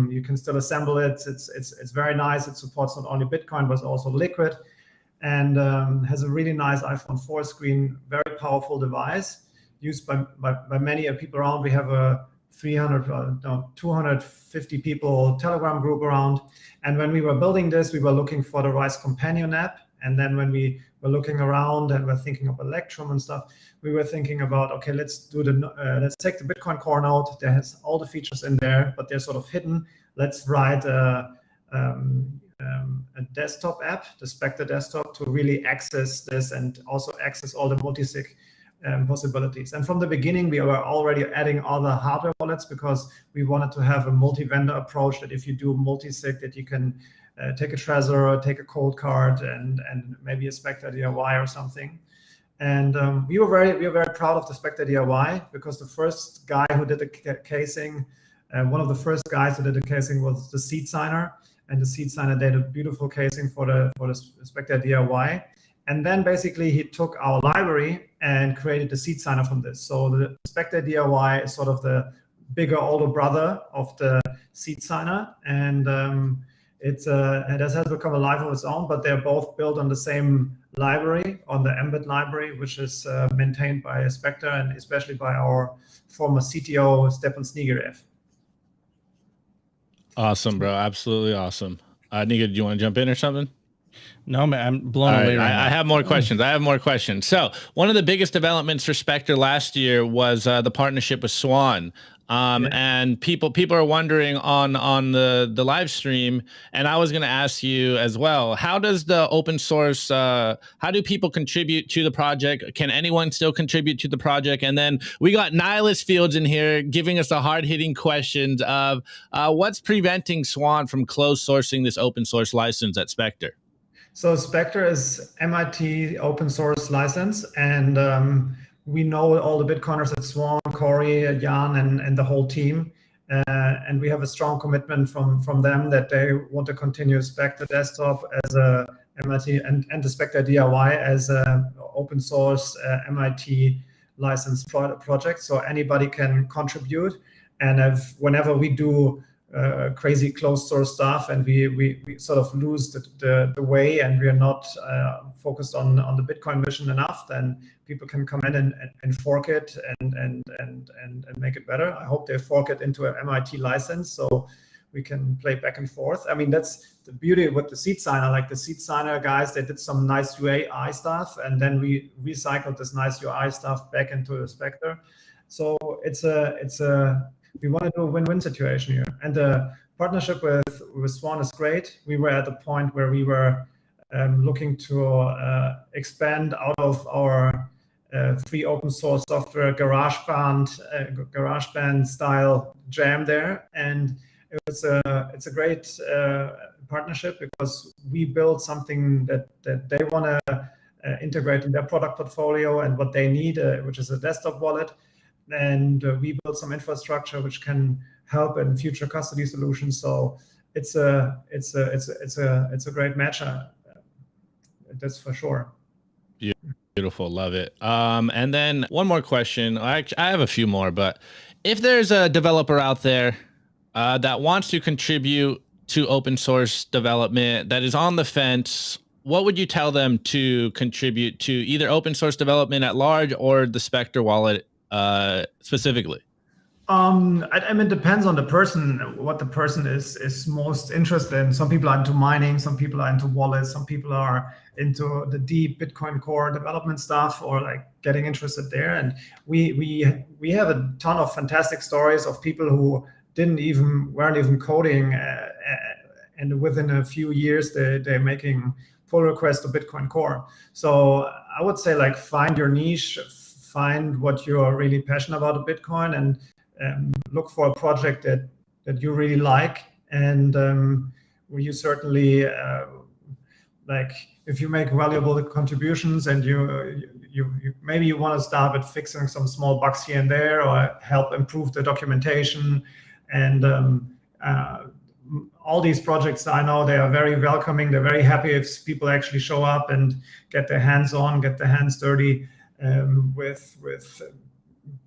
S2: you can still assemble it. It's very nice. It supports not only Bitcoin but also Liquid, and has a really nice iPhone 4 screen. Very powerful device used by many people around. We have a 250 people Telegram group around. And when we were building this, we were looking for the right companion app. And then when we were looking around and we're thinking of Electrum and stuff, we were thinking about, okay, let's take the Bitcoin Core node. There has all the features in there, but they're sort of hidden. Let's write a desktop app, the Spectre desktop, to really access this and also access all the multi-sig possibilities. And from the beginning, we were already adding other hardware wallets because we wanted to have a multi-vendor approach, that if you do multi-sig, that you can take a Trezor, take a cold card, and maybe a Spectre DIY or something. And we were very proud of the Spectre DIY, because the first guy who did the casing, one of the first guys who did the casing was the seed signer, and the seed signer did a beautiful casing for the Spectre DIY. And then basically he took our library and created the seed signer from this. So the Spectre DIY is sort of the bigger, older brother of the seed signer, and it has become a life of its own. But they're both built on the same library, on the Mbed library, which is maintained by Spectre and especially by our former CTO Stepan Snigirev.
S3: Awesome, bro. Absolutely awesome. Niga, do you want to jump in or something?
S1: No, man, I'm blown away right now.
S3: I have more questions. So one of the biggest developments for Spectre last year was the partnership with Swan. And people are wondering on the live stream, and I was going to ask you as well, how does the open source, how do people contribute to the project? Can anyone still contribute to the project? And then we got Nihilist Fields in here giving us the hard-hitting questions of what's preventing Swan from closed sourcing this open source license at Spectre?
S2: So Spectre is MIT open source license, and we know all the Bitcoiners at Swan, Corey, Jan, and the whole team. And we have a strong commitment from them that they want to continue Spectre Desktop as a MIT and the Spectre DIY as a open source MIT licensed project. So anybody can contribute. And whenever we do crazy closed source stuff and we sort of lose the way and we are not focused on the Bitcoin mission enough, then people can come in and fork it and make it better. I hope they fork it into an MIT license so we can play back and forth. I mean, that's the beauty with the seed signer. Like the seed signer guys, they did some nice UI stuff, and then we recycled this nice UI stuff back into the Spectre. So we want to do a win-win situation here. And the partnership with Swan is great. We were at the point where we were looking to expand out of our free open source software GarageBand style jam there. And it's a great partnership because we built something that they want to integrate in their product portfolio and what they need, which is a desktop wallet. And we built some infrastructure which can help in future custody solutions. So it's a great match. That's for sure.
S3: Beautiful, love it. And then one more question. I have a few more, but if there's a developer out there that wants to contribute to open source development that is on the fence, what would you tell them to contribute to either open source development at large or the Spectre wallet specifically?
S2: I mean, it depends on the person, what the person is most interested in. Some people are into mining, some people are into wallets, some people are into the deep Bitcoin core development stuff or like getting interested there. And we have a ton of fantastic stories of people who weren't even coding, and within a few years they're making pull requests to Bitcoin core. So I would say, like, find your niche, find what you're really passionate about in Bitcoin, and look for a project that you really like, and where you certainly like, if you make valuable contributions and you maybe you want to start with fixing some small bugs here and there or help improve the documentation. And all these projects, I know they are very welcoming. They're very happy if people actually show up and get their hands on, get their hands dirty with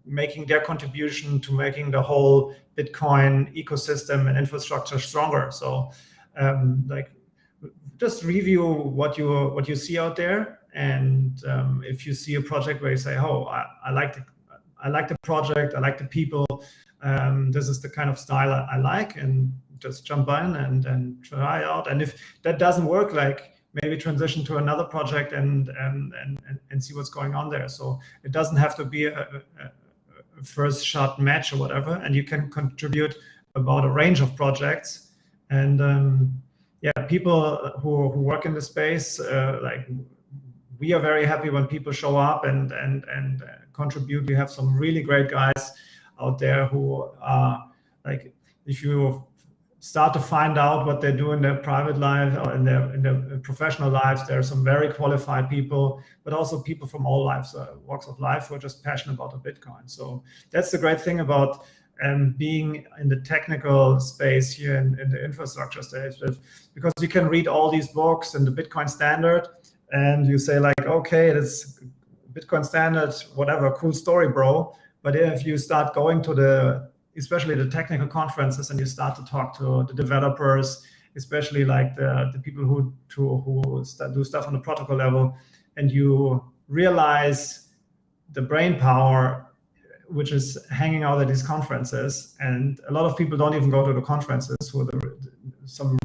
S2: making their contribution to making the whole Bitcoin ecosystem and infrastructure stronger. So like, just review what you see out there, and if you see a project where you say, oh, I like the project, I like the people, this is the kind of style I like, and just jump in and try out. And if that doesn't work, like, maybe transition to another project and see what's going on there. So it doesn't have to be a first shot match or whatever, and you can contribute about a range of projects. And people who work in the space, like, we are very happy when people show up and contribute. We have some really great guys out there who are, like, if you start to find out what they do in their private life or in their professional lives. There are some very qualified people, but also people from all lives, walks of life, who are just passionate about the Bitcoin. So that's the great thing about being in the technical space here in the infrastructure stage, because you can read all these books and the Bitcoin standard, and you say like, okay, it's Bitcoin standard, whatever, cool story, bro. But if you start going to especially the technical conferences, and you start to talk to the developers, especially like the people who do stuff on the protocol level, and you realize the brain power which is hanging out at these conferences. And a lot of people don't even go to the conferences, who are some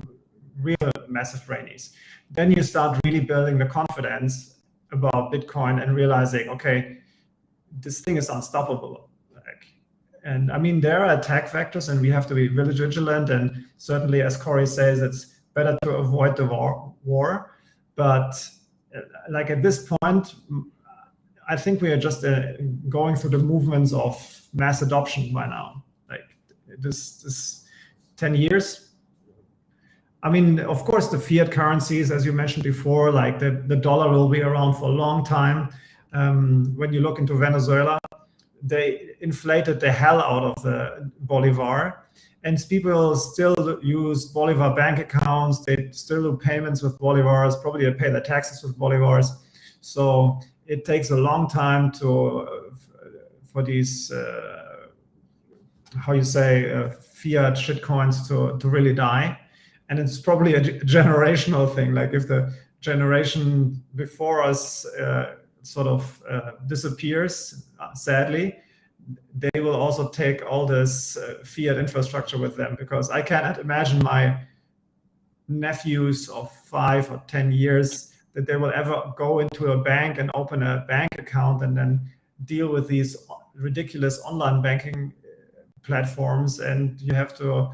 S2: real massive brainies. Then you start really building the confidence about Bitcoin and realizing, okay, this thing is unstoppable. And I mean, there are attack vectors, and we have to be really vigilant. And certainly, as Corey says, it's better to avoid the war. But like at this point, I think we are just going through the movements of mass adoption by now. Like this 10 years. I mean, of course, the fiat currencies, as you mentioned before, like the dollar will be around for a long time. When you look into Venezuela, they inflated the hell out of the Bolivar, and people still use Bolivar bank accounts. They still do payments with Bolivars, probably they pay their taxes with Bolivars. So it takes a long time for these, how you say, fiat shitcoins to really die. And it's probably a generational thing. Like if the generation before us sort of disappears, sadly, they will also take all this fiat infrastructure with them, because I cannot imagine my nephews of 5 or 10 years that they will ever go into a bank and open a bank account and then deal with these ridiculous online banking platforms. And you have to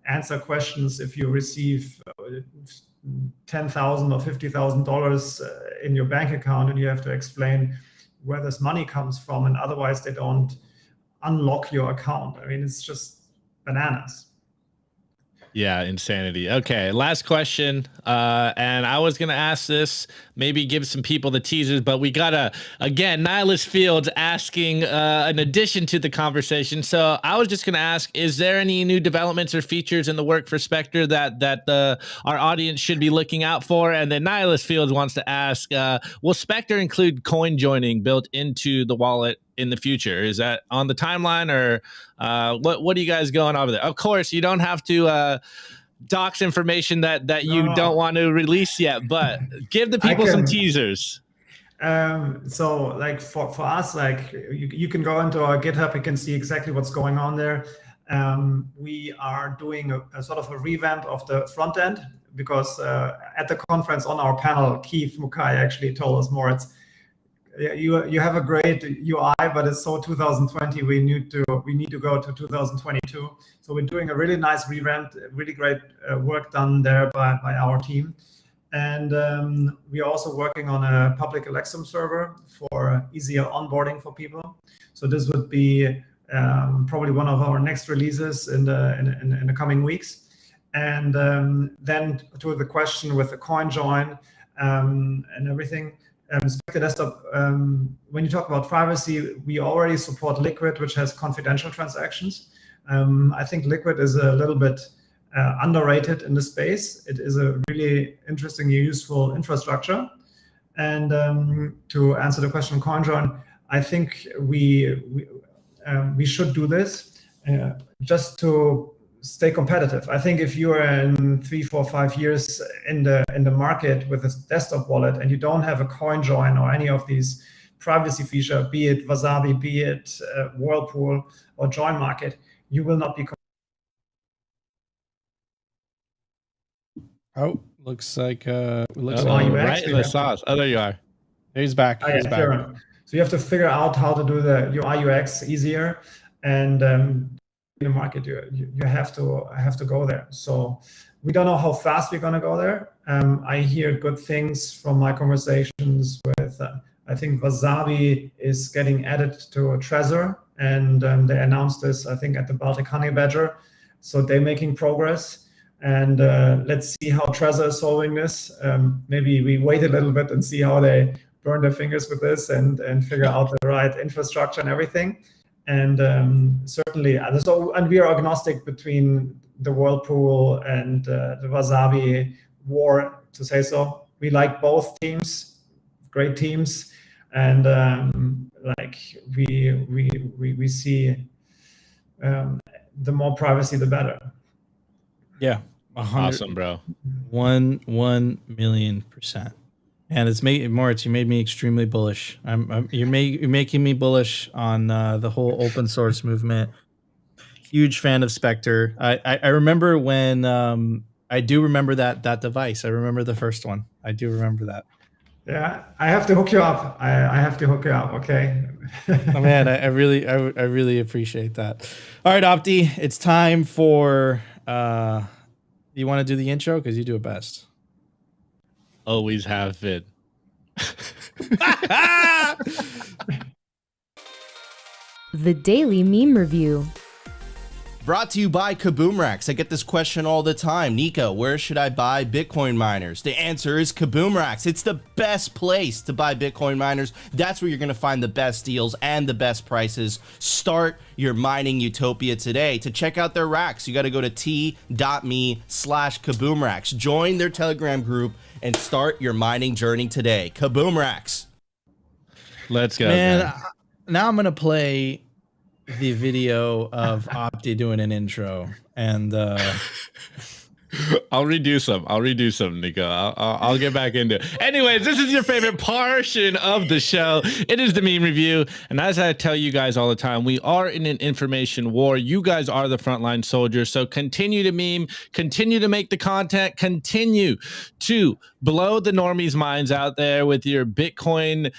S2: answer questions if you receive $10,000 or $50,000 in your bank account, and you have to explain where this money comes from, and otherwise they don't unlock your account. I mean, it's just bananas.
S3: Yeah, insanity. Okay, last question. And I was going to ask this, maybe give some people the teasers, but we got again, Nihilist Fields asking an addition to the conversation. So I was just going to ask, is there any new developments or features in the work for Spectre that our audience should be looking out for? And then Nihilist Fields wants to ask, will Spectre include coin joining built into the wallet in the future? Is that on the timeline, or what are you guys going over there? Of course, you don't have to dox information that you don't want to release yet, but give the people some teasers.
S2: So like for us, like you can go into our GitHub, you can see exactly what's going on there. We are doing a sort of a revamp of the front end, because at the conference on our panel, Keith Mukai actually told us more. It's you have a great UI, but it's so 2020. We need to go to 2022. So we're doing a really nice revamp, really great work done there by our team. And we are also working on a public Alexum server for easier onboarding for people. So this would be probably one of our next releases in the coming weeks. And then to the question with the coin join and everything. Spectre Desktop, when you talk about privacy, we already support Liquid, which has confidential transactions. I think Liquid is a little bit underrated in the space. It is a really interesting, useful infrastructure. And to answer the question, CoinJoin, I think we should do this just to stay competitive. I think if you are in 3, 4, 5 years in the market with a desktop wallet and you don't have a CoinJoin or any of these privacy feature, be it Wasabi, be it Whirlpool or Join Market, you will not be.
S5: Oh, looks like
S3: right in the sauce. Oh, there you are.
S5: He's back.
S2: Oh, yeah,
S5: He's back.
S2: sure. So you have to figure out how to do the UI UX easier, and in the market you have to go there. So we don't know how fast we're going to go there. I hear good things from my conversations with. I think Wasabi is getting added to Trezor, and they announced this, I think, at the Baltic Honey Badger. So they're making progress. And let's see how Trezor is solving this. Maybe we wait a little bit and see how they burn their fingers with this and figure out the right infrastructure and everything. And certainly, and we are agnostic between the Whirlpool and the Wasabi war, to say so. We like both teams, great teams, and like we see the more privacy, the better.
S1: Yeah, 100,
S3: Awesome, bro.
S1: 1,000,000%. And it's made Moritz, you made me extremely bullish. You're making me bullish on the whole open source movement. Huge fan of Spectre. I remember when I do remember that device. I remember the first one. I do remember that.
S2: Yeah, I have to hook you up. I have to hook you up. Okay.
S1: Oh man, I really appreciate that. All right, Opti, it's time for. You want to do the intro because you do it best.
S3: Always have been.
S4: The Daily Meme Review.
S6: Brought to you by Kaboomracks. I get this question all the time. Nico, where should I buy Bitcoin miners? The answer is Kaboomracks. It's the best place to buy Bitcoin miners. That's where you're going to find the best deals and the best prices. Start your mining utopia today. To check out their racks, you got to go to t.me/Kaboomracks. Join their Telegram group and start your mining journey today. Kaboomracks.
S3: Let's go.
S1: Man, now I'm going to play the video of Opti doing an intro, and
S3: I'll redo some, Nico. I'll get back into it. Anyways, this is your favorite portion of the show. It is the meme review. And as I tell you guys all the time, we are in an information war. You guys are the frontline soldiers. So continue to meme, continue to make the content, continue to blow the normies' minds out there with your Bitcoin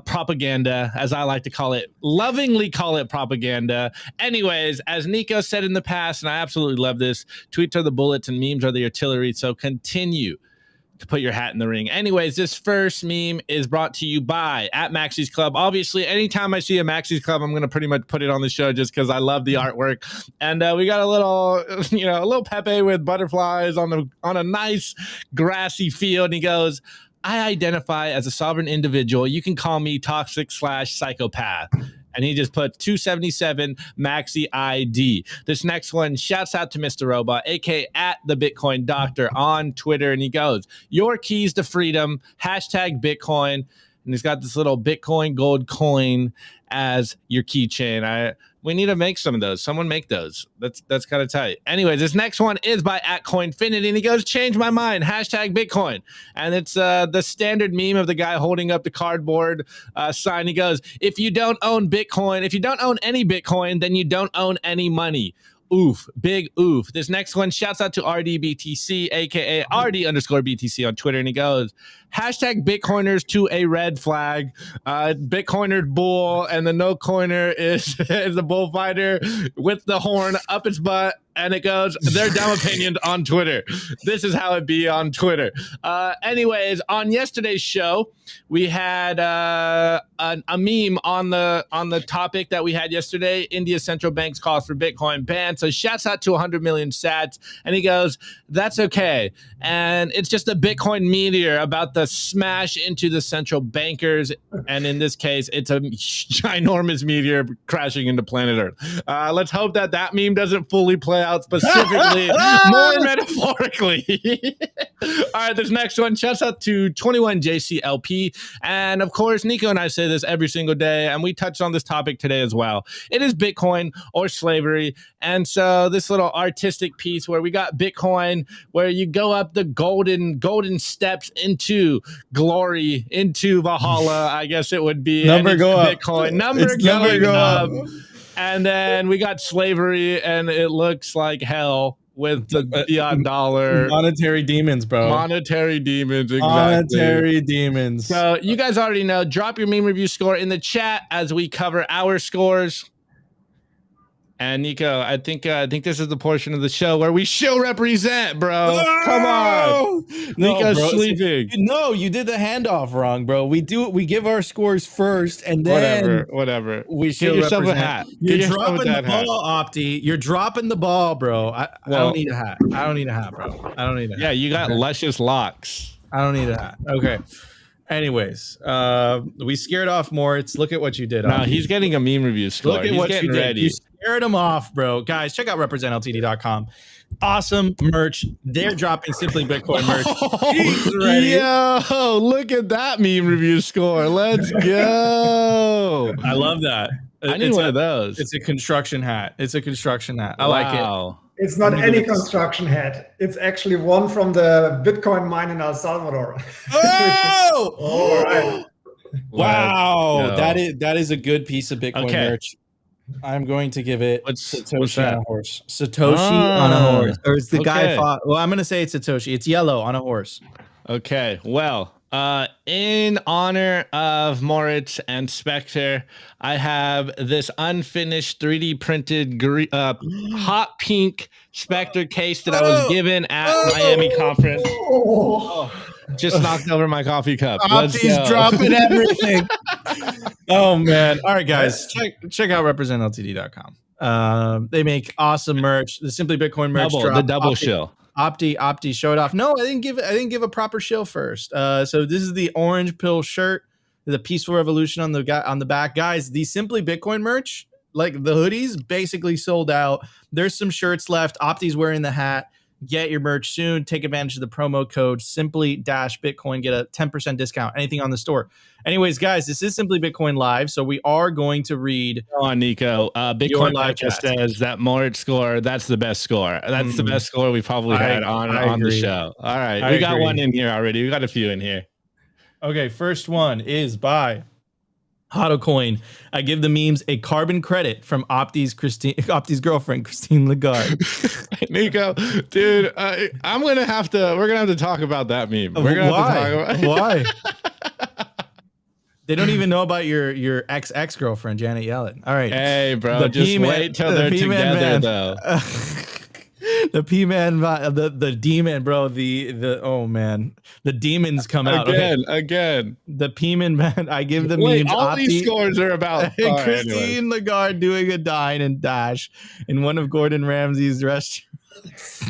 S3: propaganda, as I like to call it, lovingly call it propaganda. Anyways, as Nico said in the past, and I absolutely love this, tweets are the bullets and memes are the artillery. So continue to put your hat in the ring. Anyways, this first meme is brought to you by @Maxis Club. Obviously, anytime I see a Maxis Club, I'm going to pretty much put it on the show just because I love the artwork. And we got a little Pepe with butterflies on a nice grassy field. And he goes, "I identify as a sovereign individual. You can call me toxic/psychopath." And he just put 277 Maxi ID. This next one, shouts out to Mr. Robot, aka @the Bitcoin Doctor on Twitter. And he goes, "Your keys to freedom, #Bitcoin." And he's got this little Bitcoin gold coin as your keychain. We need to make some of those. Someone make those. That's kind of tight. Anyways, this next one is by @Coinfinity, and he goes, "Change my mind, #Bitcoin." And it's the standard meme of the guy holding up the cardboard sign. He goes, "If you don't own Bitcoin, if you don't own any Bitcoin, then you don't own any money." Oof, big oof. This next one, shouts out to RDBTC, aka RD_BTC on Twitter, and he goes, #Bitcoiners to a red flag. Bitcoiner bull, and the no coiner is the bullfighter with the horn up its butt. And it goes, "Their dumb opinions on Twitter." This is how it be on Twitter. Anyways, on yesterday's show, we had a meme on the topic that we had yesterday. India's central bank's calls for Bitcoin ban. So shouts out to 100 million sats. And he goes, "That's okay. And it's just a Bitcoin meteor about the smash into the central bankers." And in this case, it's a ginormous meteor crashing into planet Earth. Let's hope that meme doesn't fully play out specifically, more metaphorically. All right, this next one, shouts out to 21JCLP. And of course, Nico and I say this every single day, and we touched on this topic today as well. It is Bitcoin or slavery. And so this little artistic piece where we got Bitcoin, where you go up the golden steps into glory, into Valhalla, I guess it would be.
S1: Number go up.
S3: Bitcoin. Number going up. And then we got slavery, and it looks like hell with the fiat dollar.
S1: Monetary demons, bro.
S3: Monetary demons, exactly.
S1: Monetary demons.
S3: So you guys already know. Drop your meme review score in the chat as we cover our scores. And Nico, I think this is the portion of the show where we show represent, bro. Come on. Nico's
S1: bro,
S3: sleeping.
S1: No, you did the handoff wrong, bro. We give our scores first, and then
S3: Whatever.
S1: we
S3: Get
S1: should
S3: yourself
S1: represent.
S3: a hat.
S1: You're
S3: Get yourself
S1: dropping the
S3: that hat.
S1: ball, Opti. You're dropping the ball, bro. I
S3: Well-
S1: don't need a hat. I don't need a hat, bro. I don't need a hat.
S3: Yeah, you got luscious locks.
S1: I don't need a hat. Okay. Anyways, we scared off Moritz. Look at what you did.
S3: No,
S1: Opti.
S3: he's getting a meme review score.
S1: Look at
S3: He's
S1: what you
S3: getting
S1: did.
S3: ready.
S1: You scared him off, bro. Guys, check out representltd.com. Awesome merch. They're dropping Simply Bitcoin merch. He's ready.
S3: Yo, look at that meme review score. Let's go.
S1: I love that.
S3: I need one of those.
S1: It's a construction hat. It's a construction hat. I like it.
S2: It's not
S1: I'm gonna
S2: any
S1: do this.
S2: construction hat. It's actually one from the Bitcoin mine in El Salvador.
S1: Oh!
S2: All right.
S1: Wow,
S3: Let's go.
S1: that is a good piece of Bitcoin
S3: Okay.
S1: merch. I'm going to give it
S3: What's
S1: Satoshi
S3: that?
S1: on a horse. Satoshi on a horse, or is the guy
S3: Okay.
S1: fought? Well, I'm going to say it's Satoshi. It's yellow on a horse.
S3: Okay, well, in honor of Moritz and Spectre, I have this unfinished 3D printed hot pink Spectre case that I was given at Miami conference. Just knocked over my coffee cup. Let's
S1: Opti's
S3: go.
S1: dropping everything. Oh man! All right, guys, check out representltd.com. They make awesome merch. The Simply Bitcoin merch
S3: Double,
S1: drop.
S3: the double
S1: Opti-
S3: shill.
S1: Opti showed off. No, I didn't give a proper shill first. So this is the orange pill shirt, the peaceful revolution on the back. Guys, the Simply Bitcoin merch, like the hoodies, basically sold out. There's some shirts left. Opti's wearing the hat. Get your merch soon. Take advantage of the promo code Simply-Bitcoin. Get a 10% discount. Anything on the store. Anyways, guys, this is Simply Bitcoin Live, so we are going to read.
S3: Go on, Nico.
S1: Your
S3: Bitcoin
S1: live
S3: just
S1: chat.
S3: says that Moritz score. That's the best score. That's the best score we probably had on the
S1: agree.
S3: show. All right,
S1: I
S3: we got
S1: agree.
S3: one in here already. We got a few in here.
S1: Okay, first one is by HODLcoin. I give the memes a carbon credit from Opti's girlfriend, Christine Lagarde.
S3: Nico, dude, we're gonna have to talk about that meme. We're gonna have to talk about
S1: Why? They don't even know about your ex-girlfriend, Janet Yellen. All right.
S3: Hey, bro,
S1: The
S3: just
S1: P-Man-
S3: wait till
S1: the
S3: they're
S1: P-Man
S3: together,
S1: man.
S3: though.
S1: The P-Man, the demon, bro. Oh man, the demons come out
S3: Again.
S1: The P-Man man. I give the
S3: Wait,
S1: memes.
S3: all these
S1: Opti-
S3: scores are about all right, anyways.
S1: Christine Lagarde doing a dine and dash in one of Gordon Ramsay's restaurants.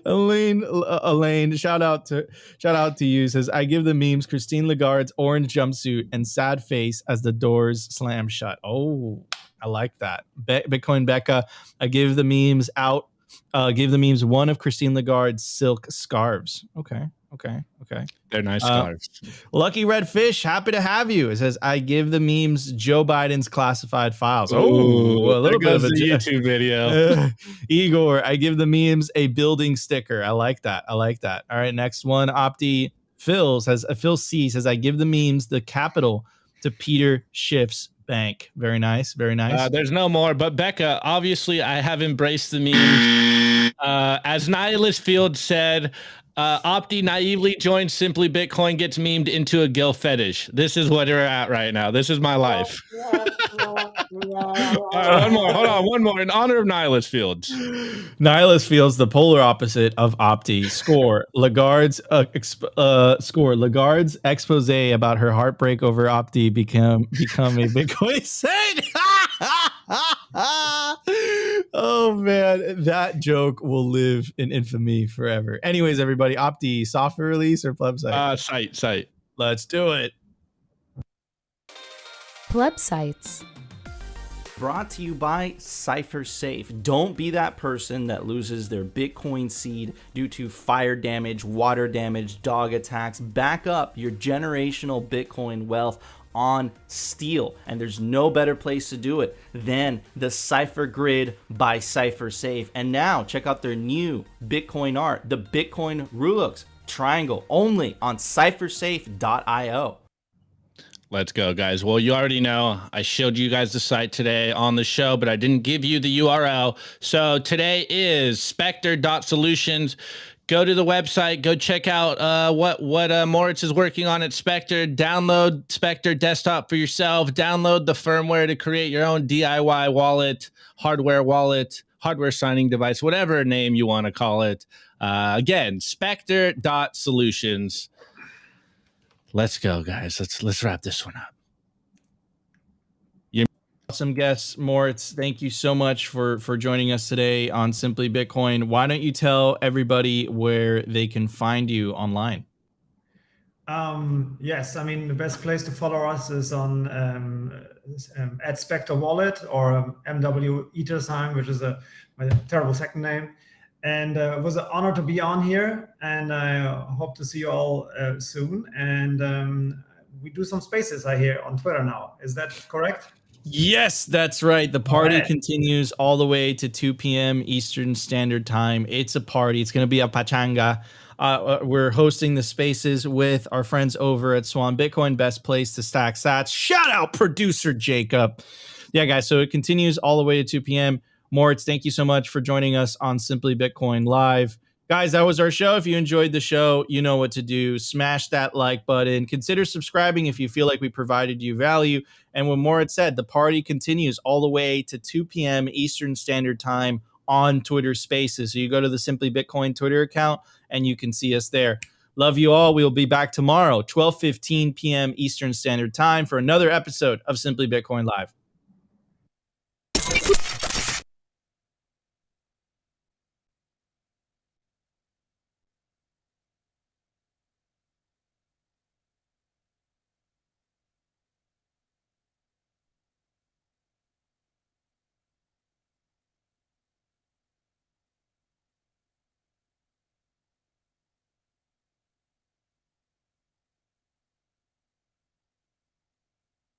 S1: Elaine, shout out to you. Says I give the memes Christine Lagarde's orange jumpsuit and sad face as the doors slam shut. Oh, I like that. Bitcoin Becca. I give the memes out. Give the memes one of Christine Lagarde's silk scarves. Okay.
S3: They're nice scarves.
S1: Lucky Red Fish, happy to have you. It says, I give the memes Joe Biden's classified files.
S3: Ooh,
S1: Oh, a little bit of a
S3: the YouTube video.
S1: Igor, I give the memes a building sticker. I like that. All right, next one. Opti Phil C says, I give the memes the capital to Peter Schiff's bank. Very nice.
S3: There's no more, but Becca, obviously I have embraced the meme. As Nihilist Field said, Opti naively joins Simply Bitcoin, gets memed into a gill fetish. This is what we're at right now. This is my life. All right, one more in honor of Nihilist Fields.
S1: Nihilist Fields, the polar opposite of Opti. Score Lagarde's Lagarde's expose about her heartbreak over Opti become a Bitcoin saint. Oh man, that joke will live in infamy forever. Anyways, everybody, Opti software release or plebsite?
S3: Site.
S1: Let's do it.
S4: Plebsites.
S6: Brought to you by Cypher Safe. Don't be that person that loses their Bitcoin seed due to fire damage, water damage, dog attacks. Back up your generational Bitcoin wealth on steel, and there's no better place to do it than the Cypher Grid by Cypher Safe. And now check out their new Bitcoin art, the Bitcoin Rulux triangle, only on cyphersafe.io.
S3: Let's go, guys. Well, you already know I showed you guys the site today on the show, but I didn't give you the URL. So today is spectre.solutions. go to the website, go check out what Moritz is working on at Spectre. Download Spectre desktop for yourself. Download the firmware to create your own DIY wallet, hardware signing device, whatever name you want to call it. Again, spectre.solutions. Let's go, guys. Let's wrap this one up.
S1: Awesome guests, Moritz. Thank you so much for joining us today on Simply Bitcoin. Why don't you tell everybody where they can find you online?
S2: Yes, I mean, the best place to follow us is on at Spectre Wallet or MW Ethersheim, which is my terrible second name. And it was an honor to be on here, and I hope to see you all soon. And we do some spaces, I hear, on Twitter now. Is that correct?
S1: Yes, that's right. The party continues all the way to 2 p.m. Eastern Standard Time. It's a party. It's going to be a pachanga. We're hosting the spaces with our friends over at Swan Bitcoin, best place to stack sats. Shout out producer Jacob. Yeah, guys, so it continues all the way to 2 p.m. Moritz, thank you so much for joining us on Simply Bitcoin Live. Guys, that was our show. If you enjoyed the show, you know what to do. Smash that like button. Consider subscribing if you feel like we provided you value. And when Moritz said, the party continues all the way to 2 p.m. Eastern Standard Time on Twitter Spaces. So you go to the Simply Bitcoin Twitter account and you can see us there. Love you all. We'll be back tomorrow, 12:15 p.m. Eastern Standard Time for another episode of Simply Bitcoin Live.